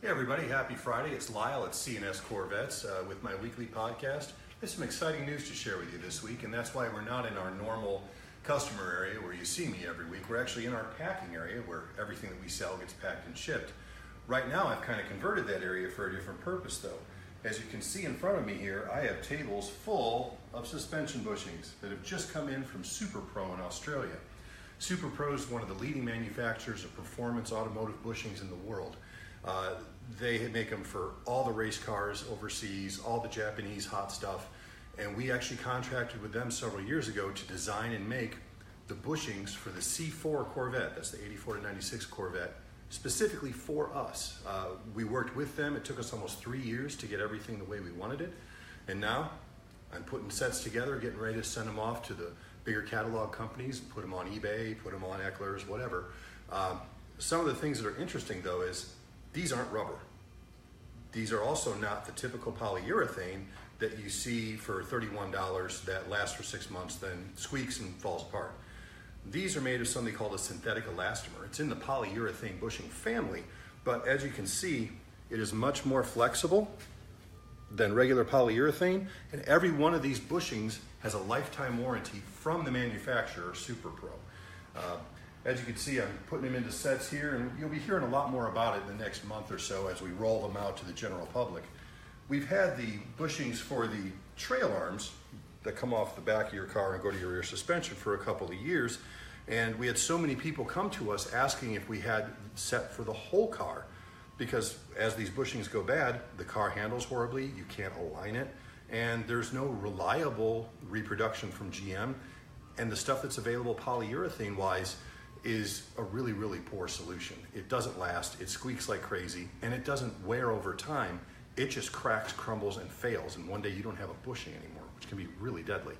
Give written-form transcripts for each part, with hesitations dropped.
Hey everybody, happy Friday. It's Lyle at C&S Corvettes with my weekly podcast. There's some exciting news to share with you this week, and that's why we're not in our normal customer area where you see me every week. We're actually in our packing area where everything that we sell gets packed and shipped. Right now I've kind of converted that area for a different purpose though. As you can see in front of me here, I have tables full of suspension bushings that have just come in from SuperPro in Australia. SuperPro is one of the leading manufacturers of performance automotive bushings in the world. They make them for all the race cars overseas, all the Japanese hot stuff, and we actually contracted with them several years ago to design and make the bushings for the C4 Corvette, that's the 84 to 96 Corvette, specifically for us. We worked with them. It took us almost 3 years to get everything the way we wanted it, and now I'm putting sets together, getting ready to send them off to the bigger catalog companies, put them on eBay, put them on Eckler's, whatever. Some of the things that are interesting though is these aren't rubber. These are also not the typical polyurethane that you see for $31 that lasts for 6 months, then squeaks and falls apart. These are made of something called a synthetic elastomer. It's in the polyurethane bushing family, but as you can see, it is much more flexible than regular polyurethane, and every one of these bushings has a lifetime warranty from the manufacturer, SuperPro. As you can see, I'm putting them into sets here, and you'll be hearing a lot more about it in the next month or so as we roll them out to the general public. We've had the bushings for the trail arms that come off the back of your car and go to your rear suspension for a couple of years, and we had so many people come to us asking if we had set for the whole car, because as these bushings go bad, the car handles horribly, you can't align it, and there's no reliable reproduction from GM, and the stuff that's available polyurethane-wise is a really, really poor solution. It doesn't last, it squeaks like crazy, and it doesn't wear over time. It just cracks, crumbles, and fails, and one day you don't have a bushing anymore, which can be really deadly.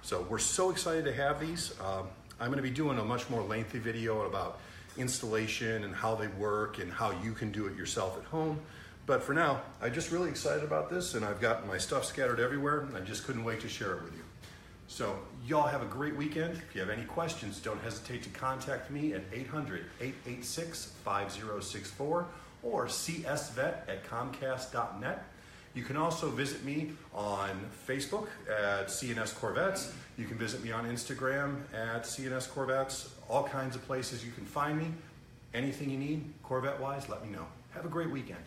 So we're so excited to have these. I'm gonna be doing a much more lengthy video about installation and how they work and how you can do it yourself at home. But for now, I'm just really excited about this, and I've got my stuff scattered everywhere, and I just couldn't wait to share it with you. So y'all have a great weekend. If you have any questions, don't hesitate to contact me at 800-886-5064 or csvet@comcast.net. You can also visit me on Facebook at C&S Corvettes. You can visit me on Instagram at C&S Corvettes. All kinds of places you can find me. Anything you need, Corvette-wise, let me know. Have a great weekend.